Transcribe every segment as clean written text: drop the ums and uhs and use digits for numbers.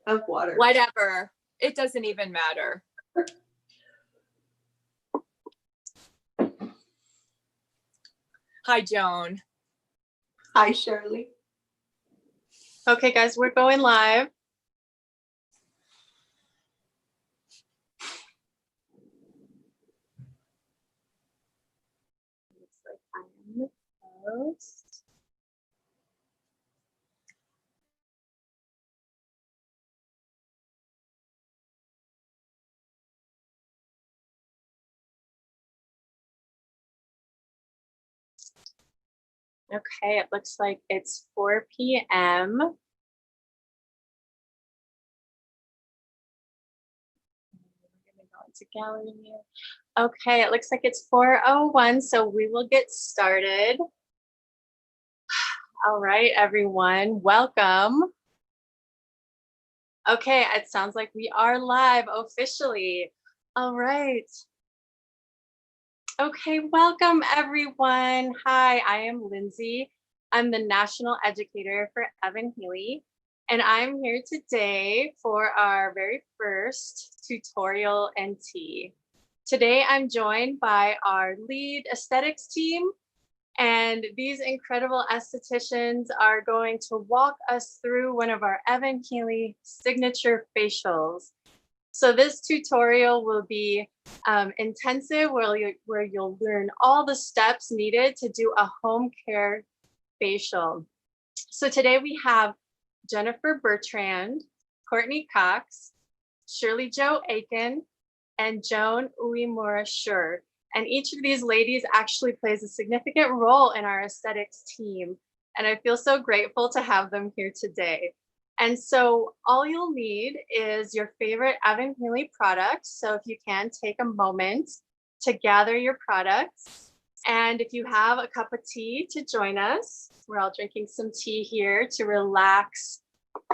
of water. Whatever. It doesn't even matter. Hi, Joan. Hi, Shirley. Okay, guys, we're going live. Looks like I am the host. Okay, it looks like it's 4 p.m. We're gonna go into gallery view. Okay, it looks like it's 4:01, so we will get started. All right, everyone, welcome. Okay, it sounds like we are live officially. All right. Okay, welcome everyone. Hi, I am Lindsay. I'm the National Educator for evanhealy, and I'm here today for our very first tutorial and tea. Today, I'm joined by our lead aesthetics team, and these incredible estheticians are going to walk us through one of our evanhealy signature facials. So this tutorial will be intensive, where you'll learn all the steps needed to do a home care facial. So today we have Jennifer Bertrand, Courtney Cox, Shirley Jo Aiken, and Joan Uemura-Schur. And each of these ladies actually plays a significant role in our aesthetics team. And I feel so grateful to have them here today. And so all you'll need is your favorite evanhealy products. So if you can take a moment to gather your products. And if you have a cup of tea to join us, we're all drinking some tea here to relax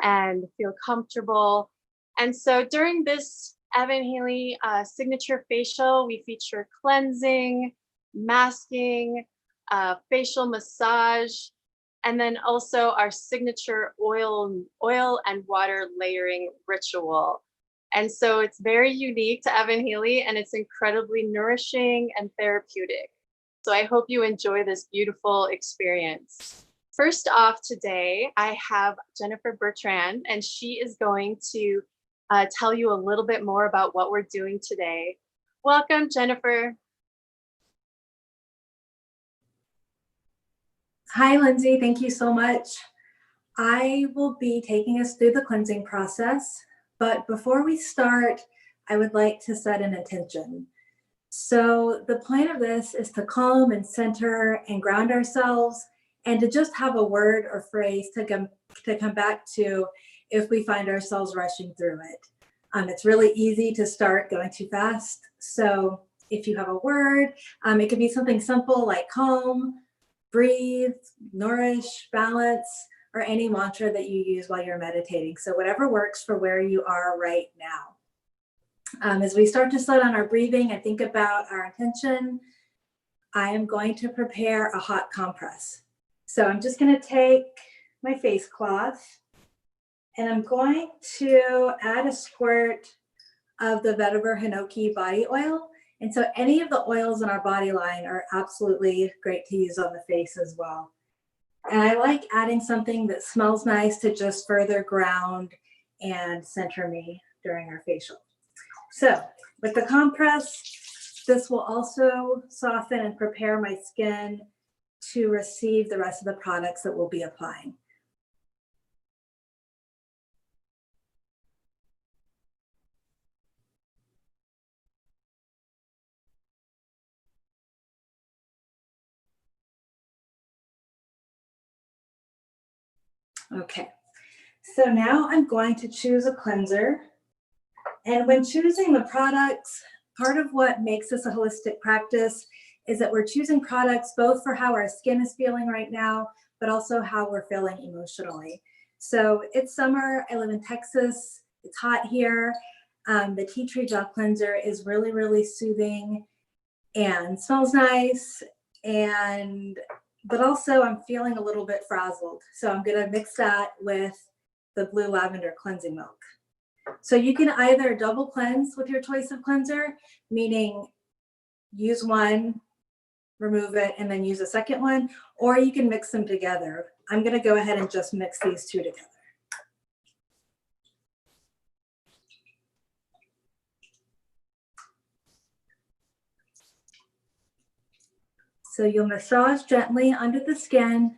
and feel comfortable. And so during this evanhealy signature facial, we feature cleansing, masking, facial massage, and then also our signature oil and water layering ritual. And so it's very unique to evanhealy, and it's incredibly nourishing and therapeutic. So I hope you enjoy this beautiful experience. First off today, I have Jennifer Bertrand, and she is going to tell you a little bit more about what we're doing today. Welcome, Jennifer. Hi, Lindsay. Thank you so much. I will be taking us through the cleansing process, but before we start, I would like to set an intention. So the plan of this is to calm and center and ground ourselves, and to just have a word or phrase to come back to if we find ourselves rushing through it. It's really easy to start going too fast. So if you have a word, it could be something simple like calm, breathe, nourish, balance, or any mantra that you use while you're meditating. So whatever works for where you are right now. As we start to slow down our breathing and think about our intention, I am going to prepare a hot compress. So I'm just going to take my face cloth, and I'm going to add a squirt of the vetiver hinoki body oil. And so any of the oils in our body line are absolutely great to use on the face as well. And I like adding something that smells nice to just further ground and center me during our facial. So with the compress, this will also soften and prepare my skin to receive the rest of the products that we'll be applying. Okay, so now I'm going to choose a cleanser. And when choosing the products, part of what makes this a holistic practice is that we're choosing products both for how our skin is feeling right now, but also how we're feeling emotionally. So it's summer, I live in Texas, it's hot here. The tea tree gel cleanser is really, really soothing and smells nice, but also I'm feeling a little bit frazzled. So I'm gonna mix that with the blue lavender cleansing milk. So you can either double cleanse with your choice of cleanser, meaning use one, remove it, and then use a second one, or you can mix them together. I'm going to go ahead and just mix these two together. So you'll massage gently under the skin,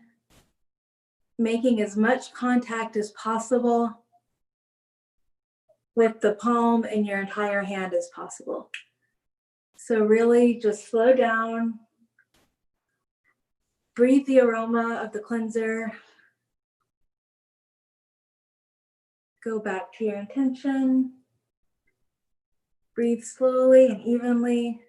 making as much contact as possible with the palm and your entire hand as possible. So really just slow down, breathe the aroma of the cleanser, go back to your intention, breathe slowly and evenly.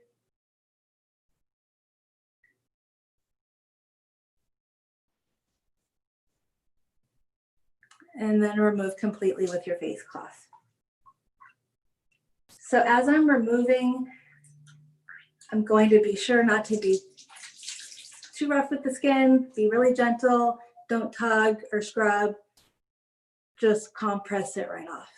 And then remove completely with your face cloth. So as I'm removing, I'm going to be sure not to be too rough with the skin, be really gentle, don't tug or scrub, just compress it right off.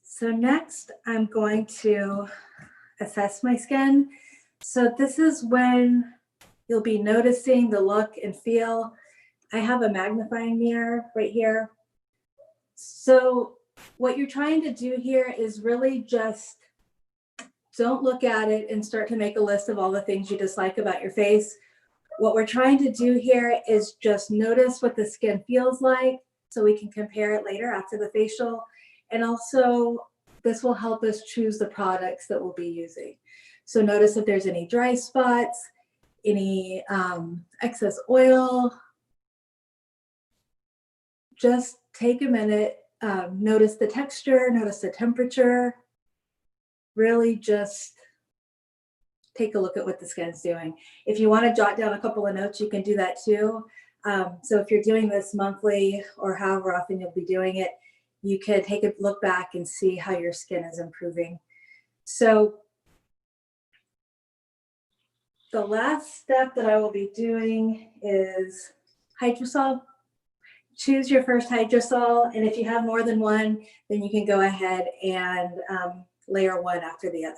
So next, I'm going to assess my skin. So this is when you'll be noticing the look and feel. I have a magnifying mirror right here. So what you're trying to do here is really just don't look at it and start to make a list of all the things you dislike about your face. What we're trying to do here is just notice what the skin feels like so we can compare it later after the facial. And also, this will help us choose the products that we'll be using. So notice if there's any dry spots, any excess oil. Just take a minute, notice the texture, notice the temperature. Really just take a look at what the skin's doing. If you want to jot down a couple of notes, you can do that too. So if you're doing this monthly or however often you'll be doing it, you can take a look back and see how your skin is improving. So the last step that I will be doing is hydrosol. Choose your first hydrosol, and if you have more than one, then you can go ahead and layer one after the other.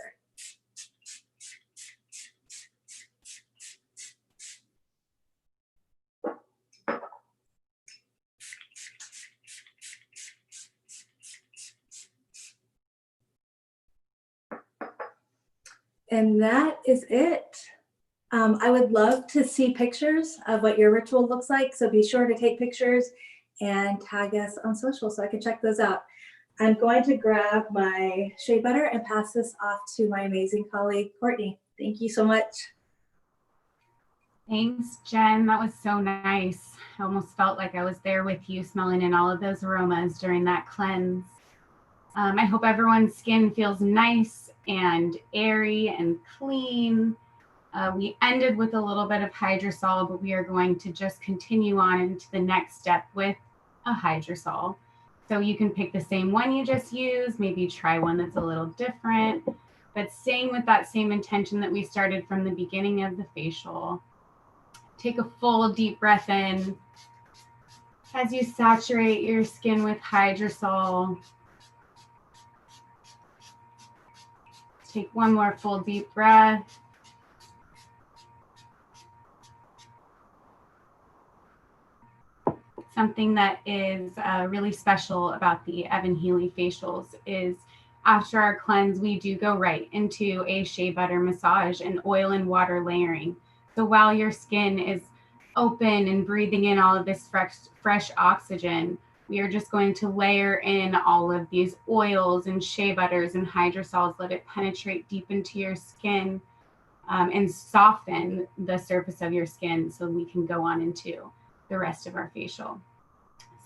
And that is it. I would love to see pictures of what your ritual looks like. So be sure to take pictures and tag us on social so I can check those out. I'm going to grab my shea butter and pass this off to my amazing colleague, Courtney. Thank you so much. Thanks, Jen. That was so nice. I almost felt like I was there with you, smelling in all of those aromas during that cleanse. I hope everyone's skin feels nice and airy and clean. We ended with a little bit of hydrosol, but we are going to just continue on into the next step with a hydrosol. So you can pick the same one you just used, maybe try one that's a little different, but staying with that same intention that we started from the beginning of the facial. Take a full deep breath in as you saturate your skin with hydrosol. Take one more full deep breath. Something that is really special about the evanhealy facials is after our cleanse, we do go right into a shea butter massage and oil and water layering. So while your skin is open and breathing in all of this fresh oxygen, we are just going to layer in all of these oils and shea butters and hydrosols, let it penetrate deep into your skin and soften the surface of your skin so we can go on into the rest of our facial.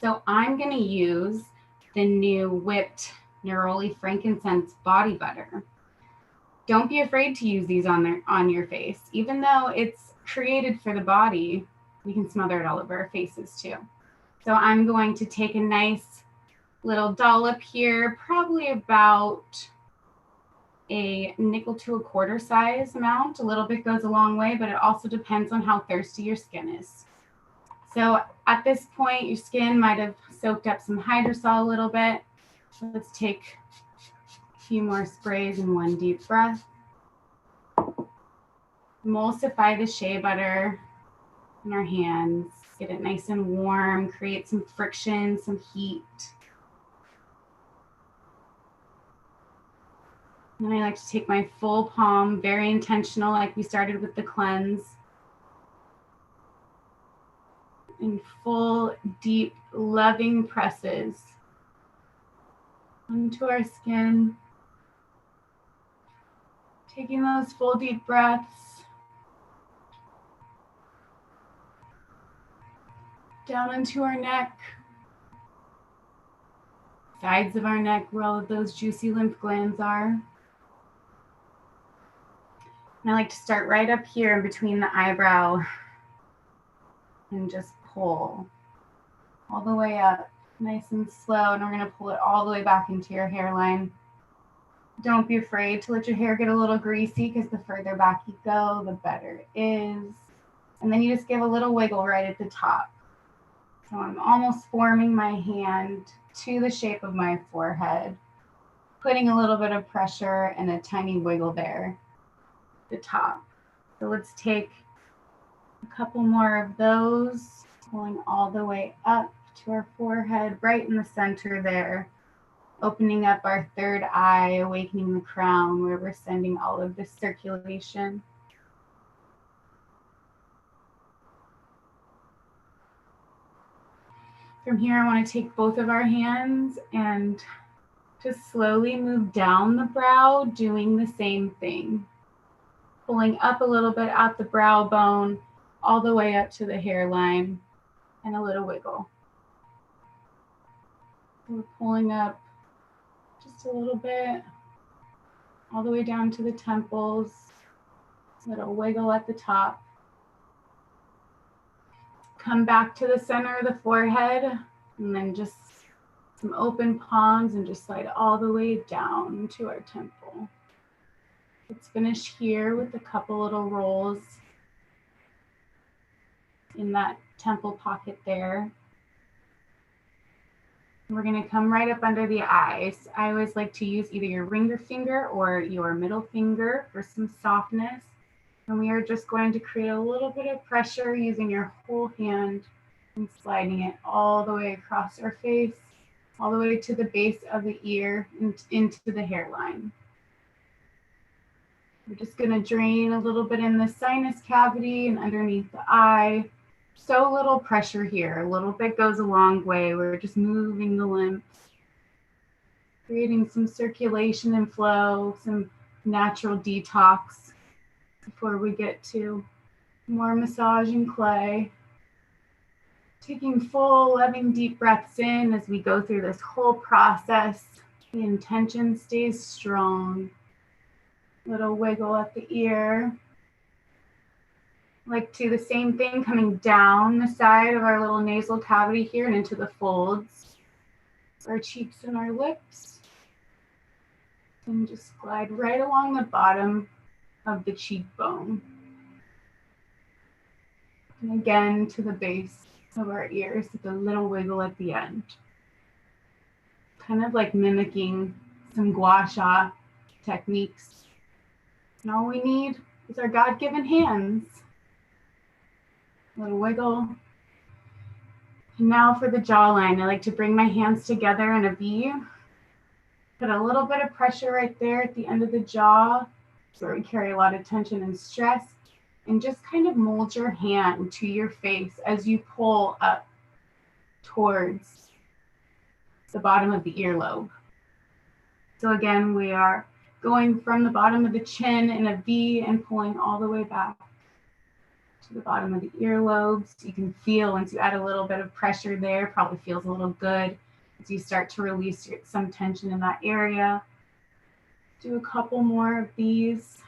So I'm going to use the new whipped neroli frankincense body butter. Don't be afraid to use these on your face. Even though it's created for the body, we can smother it all over our faces too. So I'm going to take a nice Little dollop here, probably about a nickel to a quarter size amount. A little bit goes a long way, but it also depends on how thirsty your skin is. So at this point, your skin might have soaked up some hydrosol a little bit. So let's take a few more sprays and one deep breath. Emulsify the shea butter in our hands. Get it nice and warm, create some friction, some heat. And I like to take my full palm, very intentional, like we started with the cleanse. In full, deep, loving presses onto our skin. Taking those full, deep breaths. Down into our neck. Sides of our neck where all of those juicy lymph glands are. And I like to start right up here in between the eyebrow and just pull all the way up, nice and slow. And we're going to pull it all the way back into your hairline. Don't be afraid to let your hair get a little greasy, because the further back you go, the better it is. And then you just give a little wiggle right at the top. So I'm almost forming my hand to the shape of my forehead, putting a little bit of pressure and a tiny wiggle there at the top. So let's take a couple more of those, pulling all the way up to our forehead, right in the center there, opening up our third eye, awakening the crown, where we're sending all of this circulation. From here, I want to take both of our hands and just slowly move down the brow, doing the same thing. Pulling up a little bit at the brow bone, all the way up to the hairline, and a little wiggle. We're pulling up just a little bit, all the way down to the temples, little wiggle at the top. Come back to the center of the forehead, and then just some open palms and just slide all the way down to our temple. Let's finish here with a couple little rolls in that temple pocket there. We're going to come right up under the eyes. I always like to use either your ringer finger or your middle finger for some softness. And we are just going to create a little bit of pressure using your whole hand and sliding it all the way across our face, all the way to the base of the ear and into the hairline. We're just going to drain a little bit in the sinus cavity and underneath the eye. So little pressure here. A little bit goes a long way. We're just moving the lymph, creating some circulation and flow, some natural detox before we get to more massage and clay. Taking full, loving, deep breaths in as we go through this whole process. The intention stays strong. Little wiggle at the ear. Like to the same thing, coming down the side of our little nasal cavity here and into the folds, our cheeks and our lips. And just glide right along the bottom of the cheekbone. And again to the base of our ears with a little wiggle at the end. Kind of like mimicking some gua sha techniques. And all we need is our God-given hands. A little wiggle. And now for the jawline, I like to bring my hands together in a V. Put a little bit of pressure right there at the end of the jaw, where we carry a lot of tension and stress. And just kind of mold your hand to your face as you pull up towards the bottom of the earlobe. So again, we are going from the bottom of the chin in a V and pulling all the way back to the bottom of the earlobes. You can feel once you add a little bit of pressure there, probably feels a little good as you start to release some tension in that area. Do a couple more of these.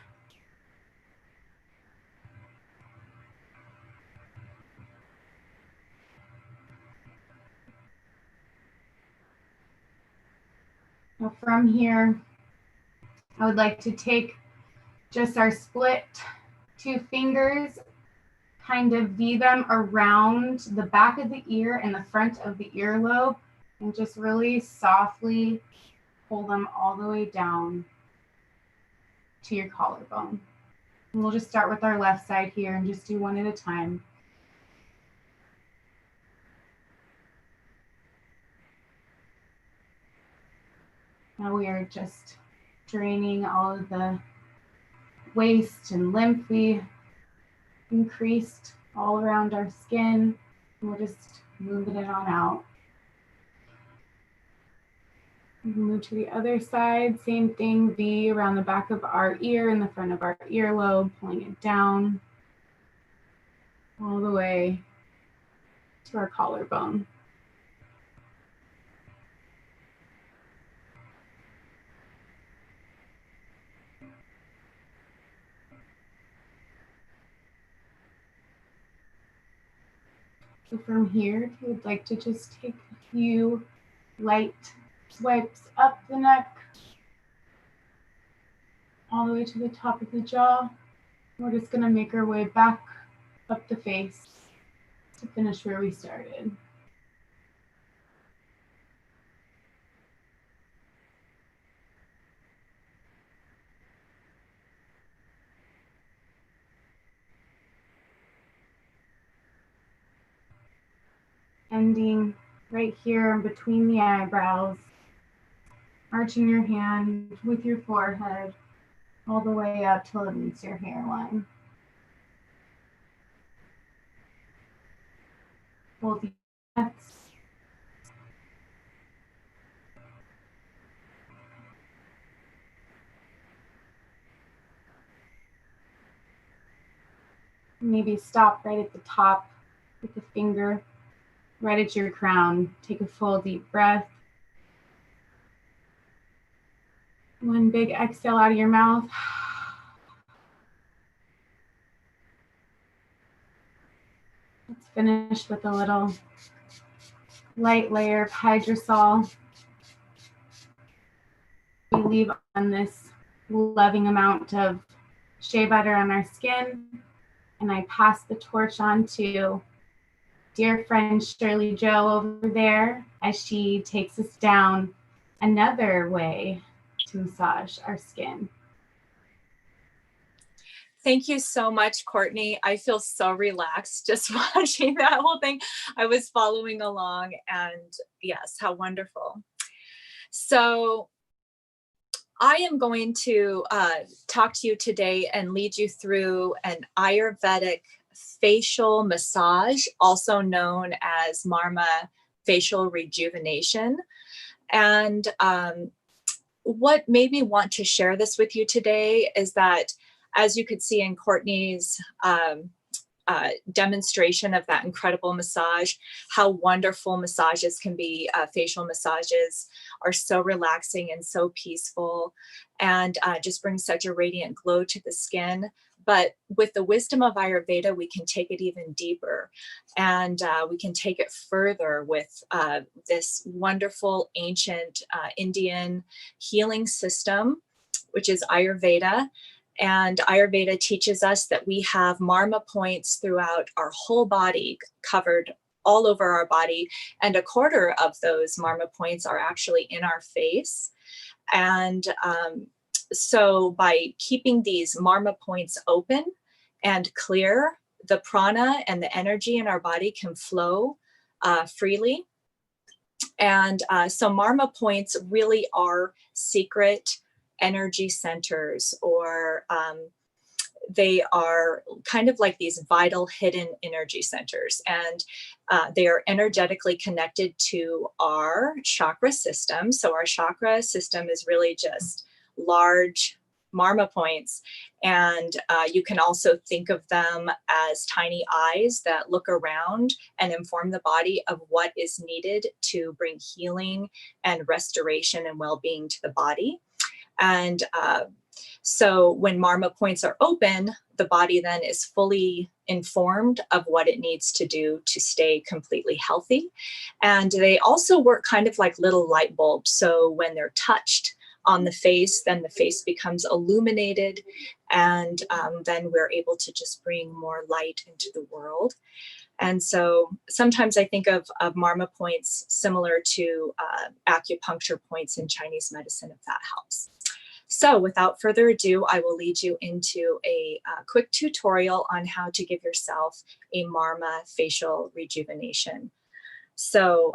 Now from here, I would like to take just our split 2 fingers, kind of V them around the back of the ear and the front of the earlobe, and just really softly pull them all the way down to your collarbone. And we'll just start with our left side here and just do one at a time. Now we are just draining all of the waste and lymph we increased all around our skin. And we're just moving it on out. We move to the other side, same thing, V around the back of our ear and the front of our earlobe, pulling it down all the way to our collarbone. So from here, if you would like to just take a few light swipes up the neck, all the way to the top of the jaw. We're just going to make our way back up the face to finish where we started. Ending right here in between the eyebrows, arching your hand with your forehead all the way up till it meets your hairline. Hold the breaths. Maybe stop right at the top with the finger right at your crown. Take a full deep breath. One big exhale out of your mouth. Let's finish with a little light layer of hydrosol. We leave on this loving amount of shea butter on our skin, and I pass the torch on to dear friend Shirley Jo over there as she takes us down another way to massage our skin. Thank you so much, Courtney. I feel so relaxed just watching that whole thing. I was following along, and yes, how wonderful. So I am going to talk to you today and lead you through an Ayurvedic facial massage, also known as Marma facial rejuvenation. And what made me want to share this with you today is that, as you could see in Courtney's demonstration of that incredible massage, how wonderful massages can be. Facial massages are so relaxing and so peaceful, and just bring such a radiant glow to the skin. But with the wisdom of Ayurveda, we can take it even deeper, and we can take it further with this wonderful ancient Indian healing system, which is Ayurveda. And Ayurveda teaches us that we have Marma points throughout our whole body, covered all over our body. And a quarter of those Marma points are actually in our face. And so by keeping these Marma points open and clear, the prana and the energy in our body can flow freely. And so Marma points really are secret energy centers, or they are kind of like these vital hidden energy centers, and they are energetically connected to our chakra system. So our chakra system is really just large Marma points, and you can also think of them as tiny eyes that look around and inform the body of what is needed to bring healing and restoration and well-being to the body. And so when Marma points are open, the body then is fully informed of what it needs to do to stay completely healthy. And they also work kind of like little light bulbs. So when they're touched on the face, then the face becomes illuminated, and then we're able to just bring more light into the world. And so sometimes I think of Marma points similar to acupuncture points in Chinese medicine, if that helps. So without further ado, I will lead you into a quick tutorial on how to give yourself a Marma facial rejuvenation. So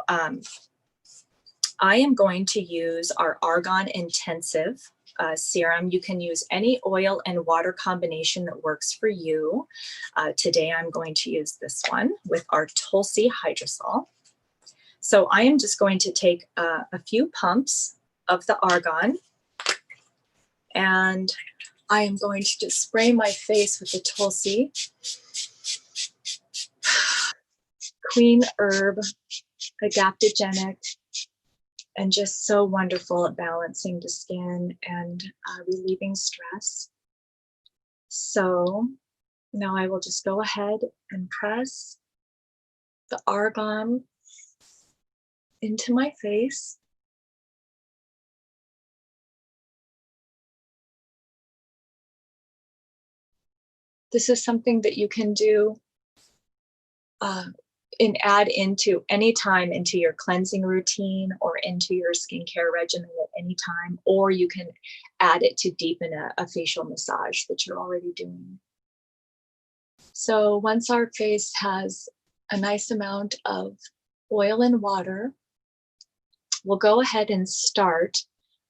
I am going to use our Argan Intensive serum. You can use any oil and water combination that works for you. Today I'm going to use this one with our Tulsi Hydrosol. So I am just going to take a few pumps of the Argan, and I am going to just spray my face with the Tulsi. Queen herb, adaptogenic, and just so wonderful at balancing the skin and relieving stress. So now I will just go ahead and press the Argan into my face. This is something that you can do and add into any time into your cleansing routine or into your skincare regimen at any time, or you can add it to deepen a facial massage that you're already doing. So once our face has a nice amount of oil and water, we'll go ahead and start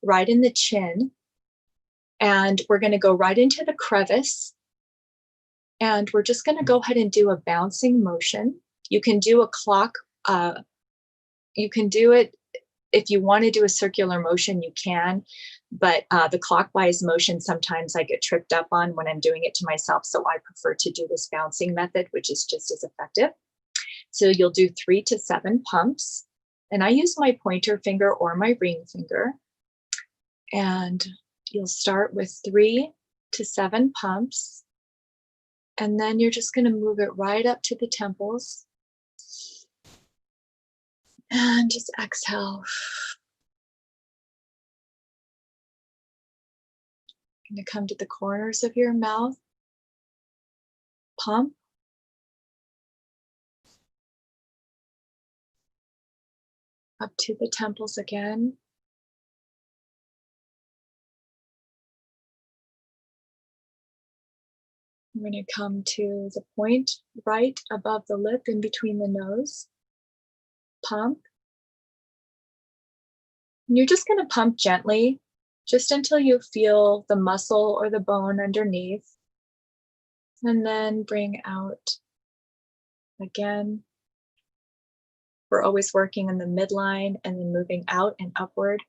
right in the chin, and we're going to go right into the crevice, and we're just going to go ahead and do a bouncing motion. You can do a clock, you can do it if you want to do a circular motion, you can, but the clockwise motion sometimes I get tripped up on when I'm doing it to myself, so I prefer to do this bouncing method, which is just as effective. So you'll do 3 to 7 pumps, and I use my pointer finger or my ring finger, and you'll start with 3 to 7 pumps, and then you're just going to move it right up to the temples. And just exhale. Going to come to the corners of your mouth. Pump. Up to the temples again. I'm going to come to the point right above the lip in between the nose. Pump. And you're just going to pump gently, just until you feel the muscle or the bone underneath. And then bring out again. We're always working in the midline and then moving out and upward.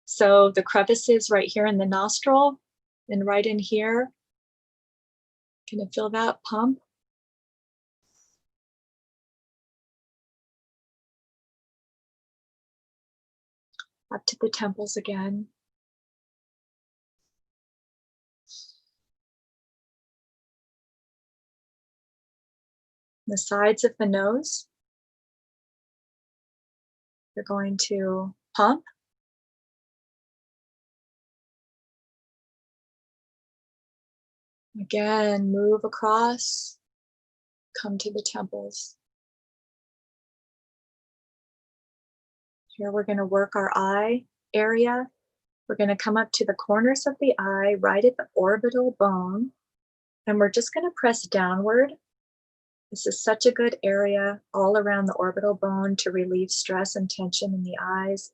So the crevices right here in the nostril and right in here. Can you feel that pump? Up to the temples again. The sides of the nose. You're going to pump. Again, move across, come to the temples. Here we're going to work our eye area. We're going to come up to the corners of the eye, right at the orbital bone, and we're just going to press downward. This is such a good area all around the orbital bone to relieve stress and tension in the eyes.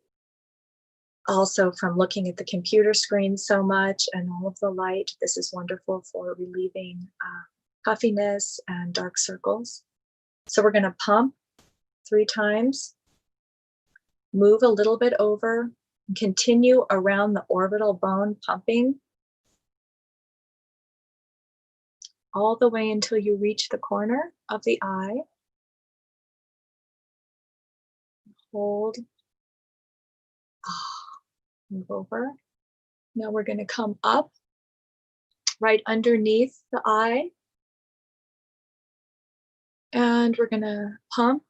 Also, from looking at the computer screen so much and all of the light, this is wonderful for relieving puffiness and dark circles. So we're going to pump 3 times, move a little bit over, and continue around the orbital bone pumping all the way until you reach the corner of the eye. Hold. Move over. Now we're going to come up right underneath the eye. And we're gonna pump,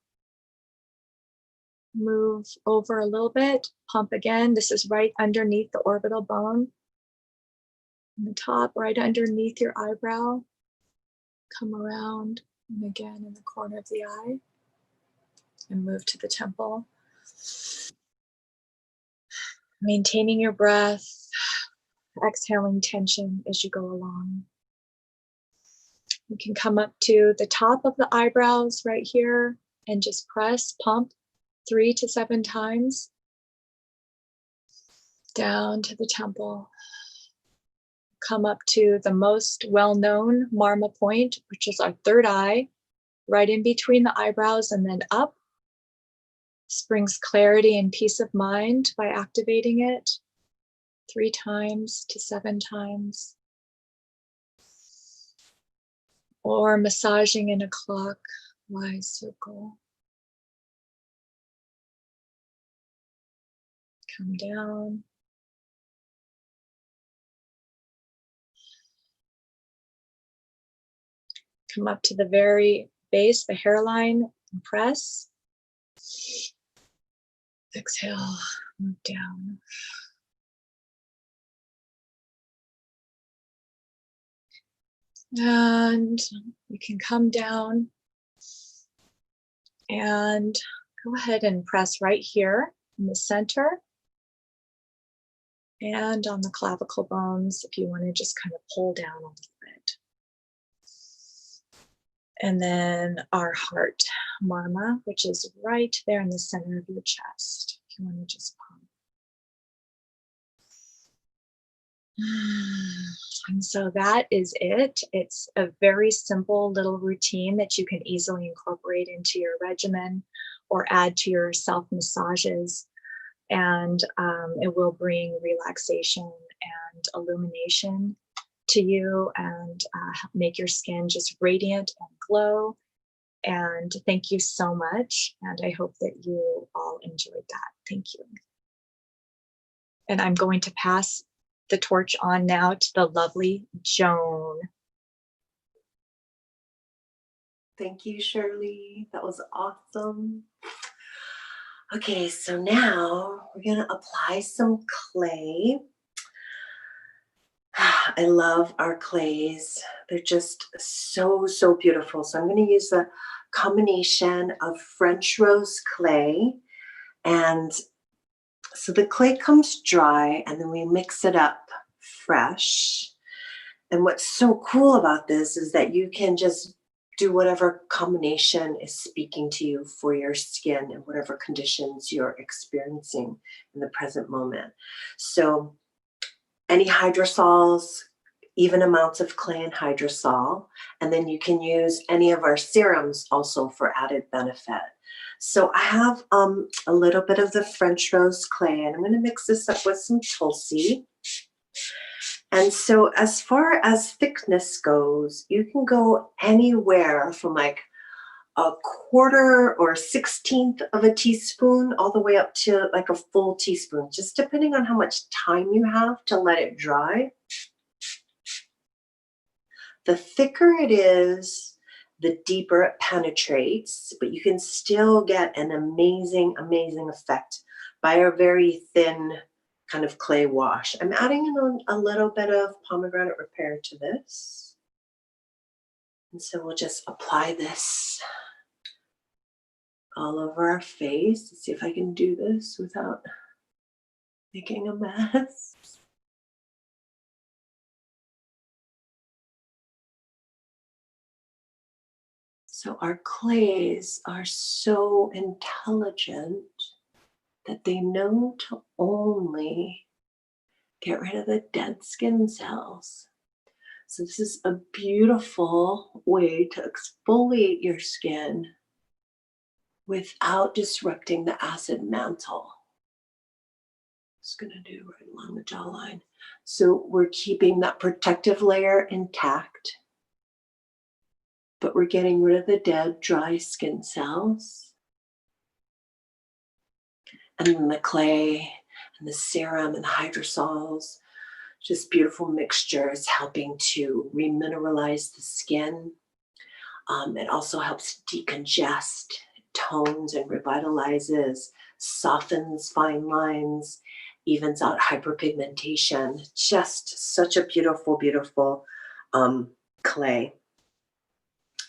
move over a little bit, pump again. This is right underneath the orbital bone. On the top, right underneath your eyebrow. Come around, and again in the corner of the eye. And move to the temple. Maintaining your breath, exhaling tension as you go along. You can come up to the top of the eyebrows right here and just press, pump 3 to 7 times down to the temple. Come up to the most well-known Marma point, which is our third eye, right in between the eyebrows, and then up. This brings clarity and peace of mind by activating it 3 times to 7 times. Or massaging in a clockwise circle. Come down. Come up to the very base, the hairline, and press. Exhale, move down. And you can come down and go ahead and press right here in the center and on the clavicle bones if you want to just kind of pull down a little bit. And then our heart, Marma, which is right there in the center of your chest. If you want to just pump. And so that is it. It's a very simple little routine that you can easily incorporate into your regimen or add to your self massages. And it will bring relaxation and illumination to you and make your skin just radiant and glow. And thank you so much. And I hope that you all enjoyed that. Thank you. And I'm going to pass the torch on now to the lovely Joan. Thank you, Shirley. That was awesome. Okay, so now we're going to apply some clay. I love our clays. They're just so, so beautiful. So I'm going to use a combination of French rose clay. And so the clay comes dry and then we mix it up fresh. And what's so cool about this is that you can just do whatever combination is speaking to you for your skin and whatever conditions you're experiencing in the present moment. So any hydrosols, even amounts of clay and hydrosol, and then you can use any of our serums also for added benefit. So I have a little bit of the French rose clay, and I'm going to mix this up with some tulsi. And so as far as thickness goes, you can go anywhere from like a quarter or 1/16 of a teaspoon all the way up to like a full teaspoon, just depending on how much time you have to let it dry. The thicker it is, the deeper it penetrates, but you can still get an amazing, amazing effect by a very thin kind of clay wash. I'm adding in a little bit of pomegranate repair to this. And so we'll just apply this all over our face. Let's see if I can do this without making a mess. So our clays are so intelligent that they know to only get rid of the dead skin cells. So this is a beautiful way to exfoliate your skin without disrupting the acid mantle. Just gonna do right along the jawline. So we're keeping that protective layer intact, but we're getting rid of the dead, dry skin cells. And then the clay and the serum and the hydrosols, just beautiful mixtures helping to remineralize the skin. It also helps decongest, tones and revitalizes, softens fine lines, evens out hyperpigmentation. Just such a beautiful, beautiful clay.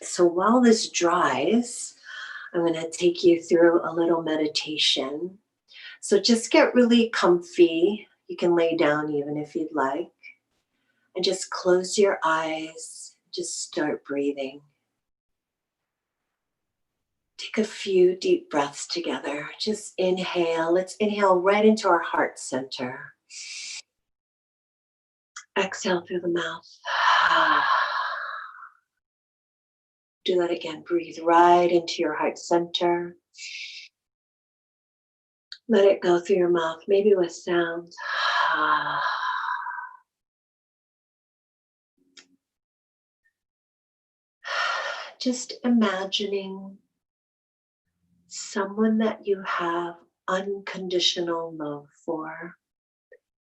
So while this dries, I'm going to take you through a little meditation. So just get really comfy. You can lay down even if you'd like. And just close your eyes. Just start breathing. Take a few deep breaths together. Just inhale. Let's inhale right into our heart center. Exhale through the mouth. Do that again. Breathe right into your heart center. Let it go through your mouth, maybe with sound. Just imagining someone that you have unconditional love for.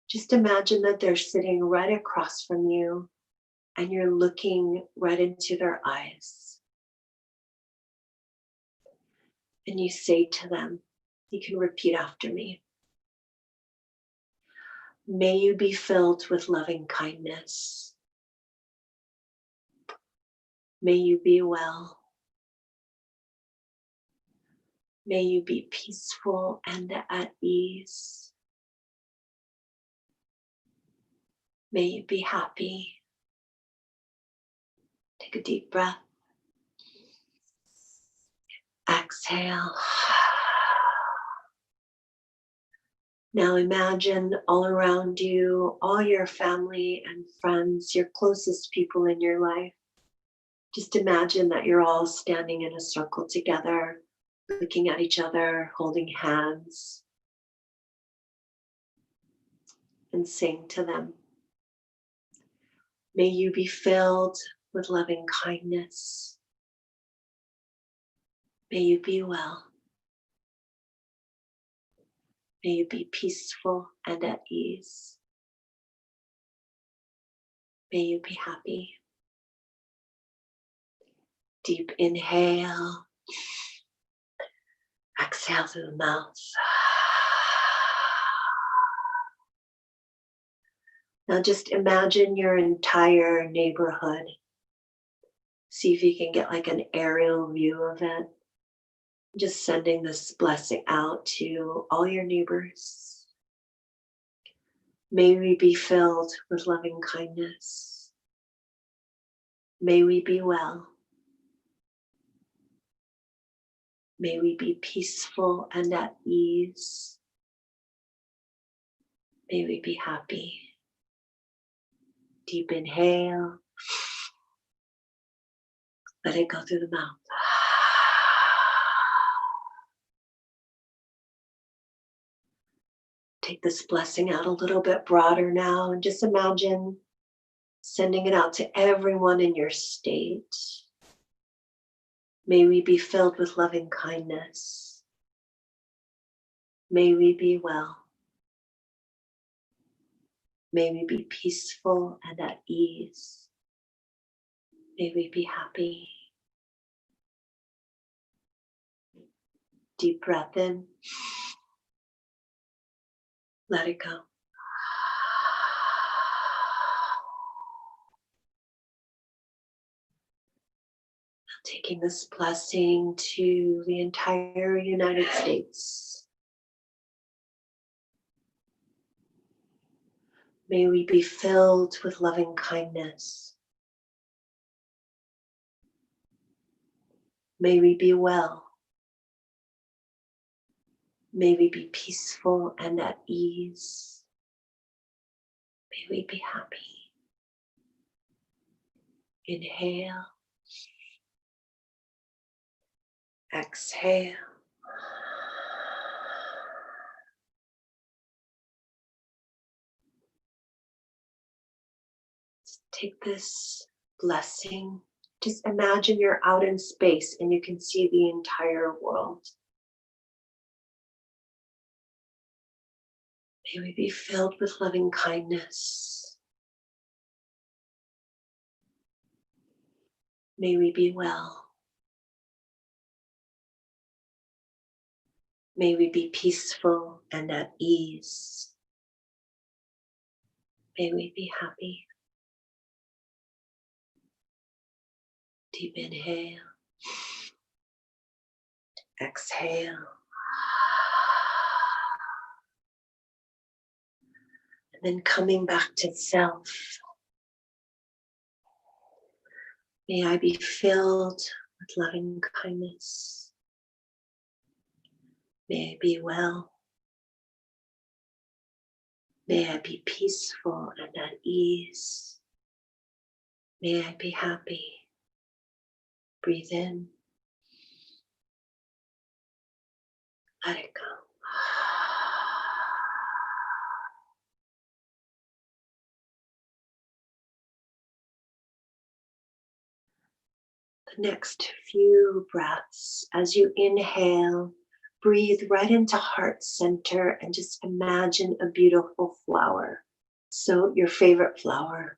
Just imagine that they're sitting right across from you and you're looking right into their eyes. And you say to them, you can repeat after me. May you be filled with loving kindness. May you be well. May you be peaceful and at ease. May you be happy. Take a deep breath. Exhale. Now imagine all around you, all your family and friends, your closest people in your life. Just imagine that you're all standing in a circle together, looking at each other, holding hands, and sing to them. May you be filled with loving kindness. May you be well. May you be peaceful and at ease. May you be happy. Deep inhale. Exhale through the mouth. Now just imagine your entire neighborhood. See if you can get like an aerial view of it. Just sending this blessing out to all your neighbors. May we be filled with loving kindness. May we be well. May we be peaceful and at ease. May we be happy. Deep inhale. Let it go through the mouth. Take this blessing out a little bit broader now and just imagine sending it out to everyone in your state. May we be filled with loving kindness. May we be well. May we be peaceful and at ease. May we be happy. Deep breath in. Let it go. Taking this blessing to the entire United States. May we be filled with loving kindness. May we be well. May we be peaceful and at ease. May we be happy. Inhale. Exhale. Take this blessing. Just imagine you're out in space and you can see the entire world. May we be filled with loving kindness. May we be well. May we be peaceful and at ease. May we be happy. Deep inhale. Exhale. And then coming back to self. May I be filled with loving kindness. May I be well. May I be peaceful and at ease. May I be happy. Breathe in. Let it go. The next few breaths, as you inhale, breathe right into heart center and just imagine a beautiful flower. So your favorite flower.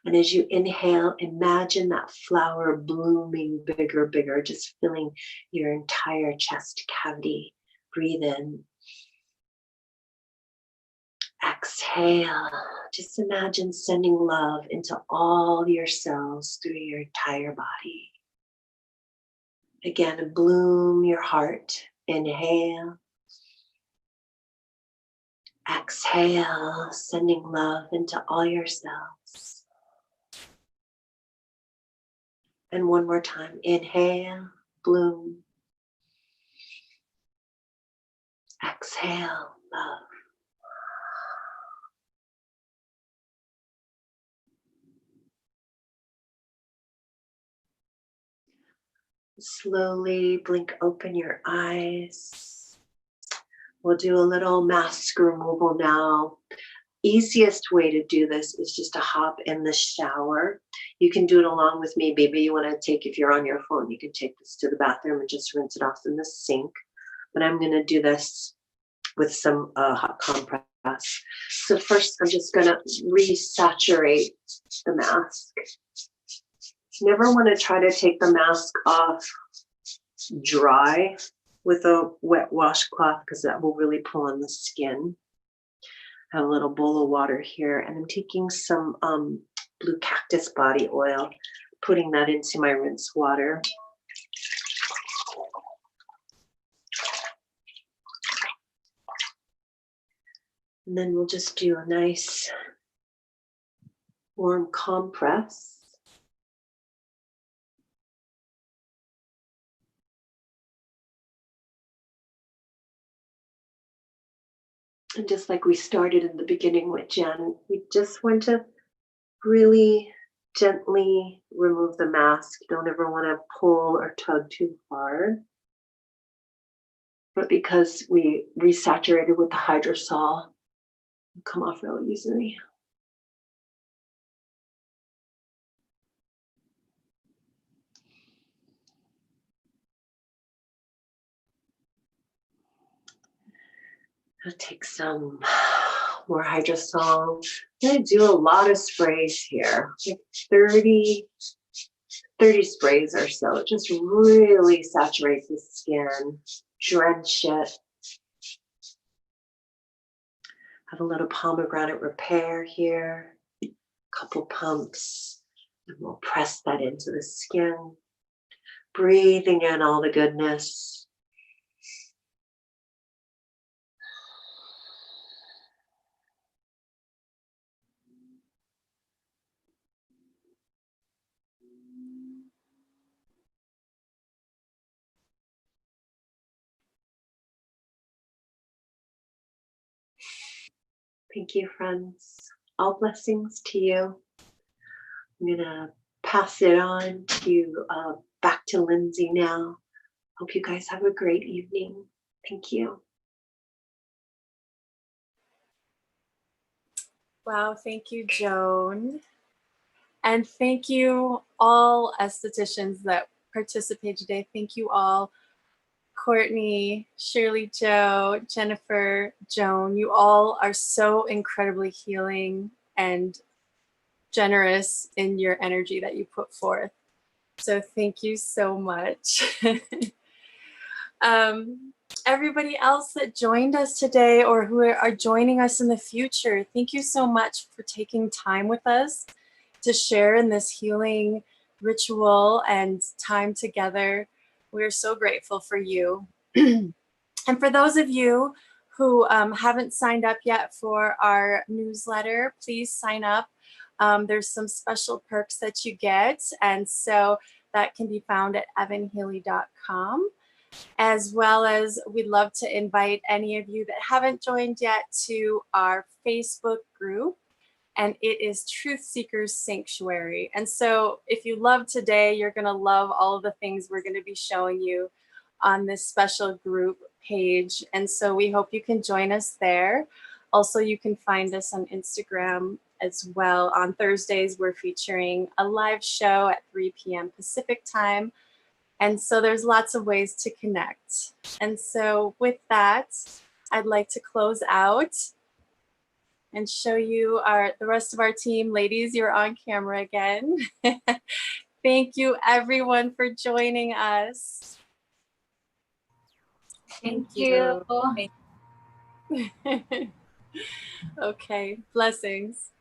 And as you inhale, imagine that flower blooming bigger, bigger, just filling your entire chest cavity. Breathe in. Exhale. Just imagine sending love into all your cells through your entire body. Again, bloom your heart. Inhale. Exhale, sending love into all your cells. And one more time. Inhale, bloom. Exhale, love. Slowly blink open your eyes. We'll do a little mask removal now. Easiest way to do this is just to hop in the shower. You can do it along with me. Maybe you want to take, if you're on your phone, you can take this to the bathroom and just rinse it off in the sink. But I'm going to do this with some hot compress. So first, I'm just going to resaturate the mask. Never want to try to take the mask off dry with a wet washcloth because that will really pull on the skin. I have a little bowl of water here, and I'm taking some blue cactus body oil, putting that into my rinse water. And then we'll just do a nice warm compress. And just like we started in the beginning with Jen, we just want to really gently remove the mask. You don't ever want to pull or tug too hard. But because we resaturated with the hydrosol, it'll come off really easily. I'll take some more hydrosol. I'm going to do a lot of sprays here, like 30 sprays or so. It just really saturates the skin, drench it. Have a little pomegranate repair here, a couple pumps, and we'll press that into the skin, breathing in all the goodness. Thank you, friends. All blessings to you. I'm going to pass it on to back to Lindsay now. Hope you guys have a great evening. Thank you. Wow, thank you, Joan. And thank you all estheticians that participated today. Thank you all, Courtney, Shirley, Joe, Jennifer, Joan. You all are so incredibly healing and generous in your energy that you put forth. So thank you so much. Everybody else that joined us today or who are joining us in the future, thank you so much for taking time with us to share in this healing ritual and time together. We're so grateful for you. And for those of you who haven't signed up yet for our newsletter, please sign up. There's some special perks that you get. And so that can be found at evanhealy.com. As well as we'd love to invite any of you that haven't joined yet to our Facebook group. And it is Truth Seekers Sanctuary. And so if you love today, you're going to love all of the things we're going to be showing you on this special group page. And so we hope you can join us there. Also, you can find us on Instagram as well. On Thursdays, we're featuring a live show at 3 p.m. Pacific time. And so there's lots of ways to connect. And so with that, I'd like to close out and show you the rest of our team. Ladies, you're on camera again. Thank you everyone for joining us. Thank you. Thank Okay, blessings.